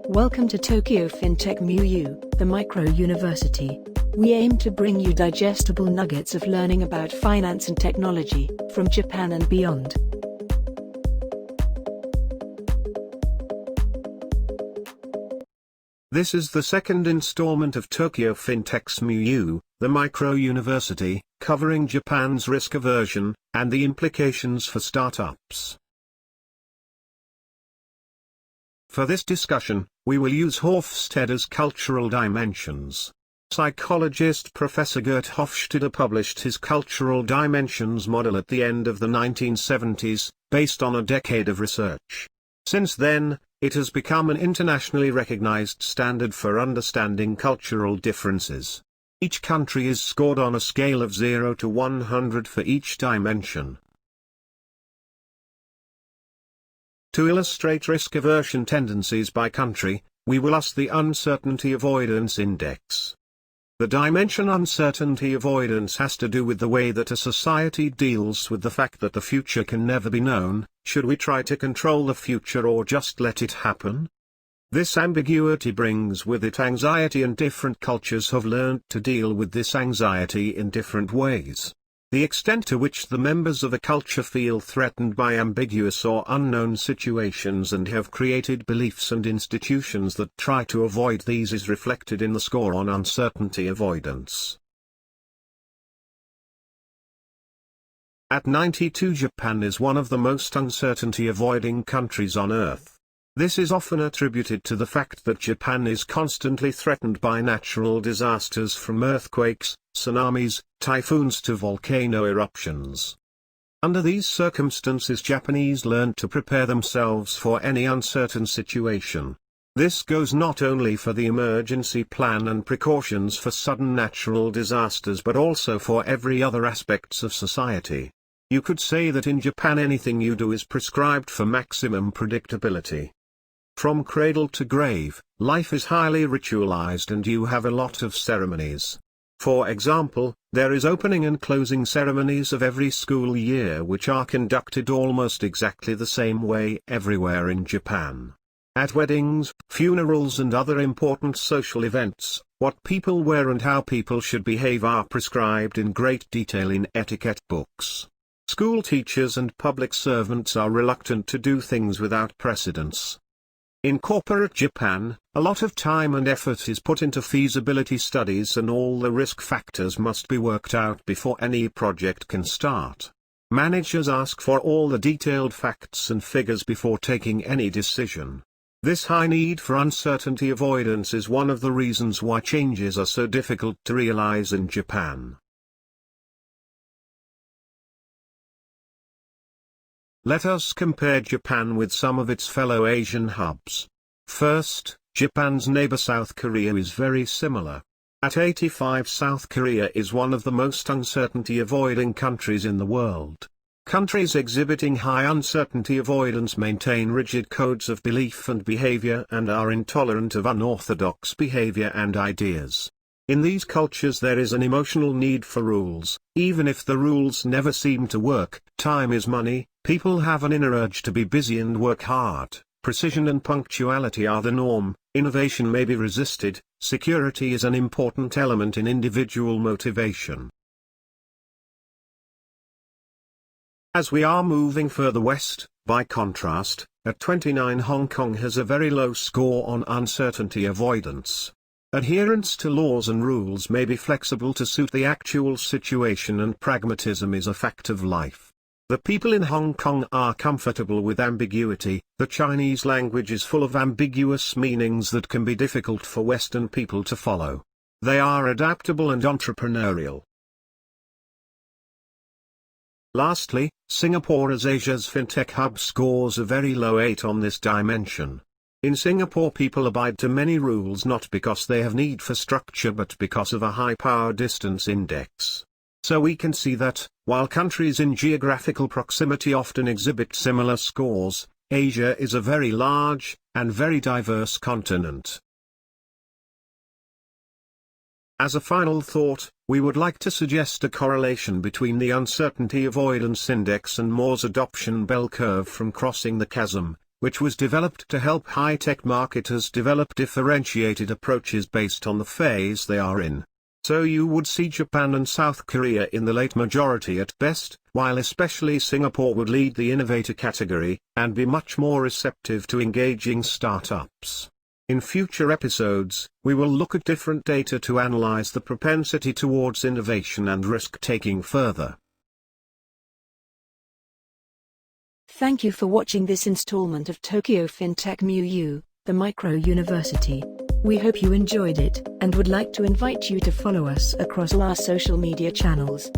Welcome to Tokyo FinTech MU, the micro university. We aim to bring you digestible nuggets of learning about finance and technology, from Japan and beyond. This is the second installment of Tokyo FinTech's MU, the micro university, covering Japan's risk aversion, and the implications for startups. For this discussion, we will use Hofstede's cultural dimensions. Psychologist Professor Gert Hofstede published his cultural dimensions model at the end of the 1970s, based on a decade of research. Since then, it has become an internationally recognized standard for understanding cultural differences. Each country is scored on a scale of 0 to 100 for each dimension. To illustrate risk aversion tendencies by country, we will ask the Uncertainty Avoidance Index. The dimension uncertainty avoidance has to do with the way that a society deals with the fact that the future can never be known. Should we try to control the future or just let it happen? This ambiguity brings with it anxiety, and different cultures have learned to deal with this anxiety in different ways. The extent to which the members of a culture feel threatened by ambiguous or unknown situations and have created beliefs and institutions that try to avoid these is reflected in the score on uncertainty avoidance. At 92, Japan is one of the most uncertainty-avoiding countries on Earth. This is often attributed to the fact that Japan is constantly threatened by natural disasters, from earthquakes, tsunamis, typhoons to volcano eruptions. Under these circumstances, Japanese learn to prepare themselves for any uncertain situation. This goes not only for the emergency plan and precautions for sudden natural disasters but also for every other aspects of society. You could say that in Japan anything you do is prescribed for maximum predictability. From cradle to grave, life is highly ritualized and you have a lot of ceremonies. For example, there is opening and closing ceremonies of every school year which are conducted almost exactly the same way everywhere in Japan. At weddings, funerals and other important social events, what people wear and how people should behave are prescribed in great detail in etiquette books. School teachers and public servants are reluctant to do things without precedence. In corporate Japan, a lot of time and effort is put into feasibility studies and all the risk factors must be worked out before any project can start. Managers ask for all the detailed facts and figures before taking any decision. This high need for uncertainty avoidance is one of the reasons why changes are so difficult to realize in Japan. Let us compare Japan with some of its fellow Asian hubs. First, Japan's neighbor South Korea is very similar. At 85, South Korea is one of the most uncertainty-avoiding countries in the world. Countries exhibiting high uncertainty avoidance maintain rigid codes of belief and behavior and are intolerant of unorthodox behavior and ideas. In these cultures there is an emotional need for rules, even if the rules never seem to work. Time is money, people have an inner urge to be busy and work hard, precision and punctuality are the norm, innovation may be resisted, security is an important element in individual motivation. As we are moving further west, by contrast, at 29 Hong Kong has a very low score on uncertainty avoidance. Adherence to laws and rules may be flexible to suit the actual situation, and pragmatism is a fact of life. The people in Hong Kong are comfortable with ambiguity. The Chinese language is full of ambiguous meanings that can be difficult for Western people to follow. They are adaptable and entrepreneurial. Lastly, Singapore as Asia's fintech hub scores a very low 8 on this dimension. In Singapore, people abide to many rules not because they have need for structure but because of a high power distance index. So we can see that, while countries in geographical proximity often exhibit similar scores, Asia is a very large, and very diverse continent. As a final thought, we would like to suggest a correlation between the Uncertainty Avoidance Index and Moore's adoption bell curve from Crossing the Chasm, which was developed to help high-tech marketers develop differentiated approaches based on the phase they are in. So you would see Japan and South Korea in the late majority at best, while especially Singapore would lead the innovator category, and be much more receptive to engaging startups. In future episodes, we will look at different data to analyze the propensity towards innovation and risk-taking further. Thank you for watching this installment of Tokyo FinTech MU, the Micro University. We hope you enjoyed it, and would like to invite you to follow us across all our social media channels.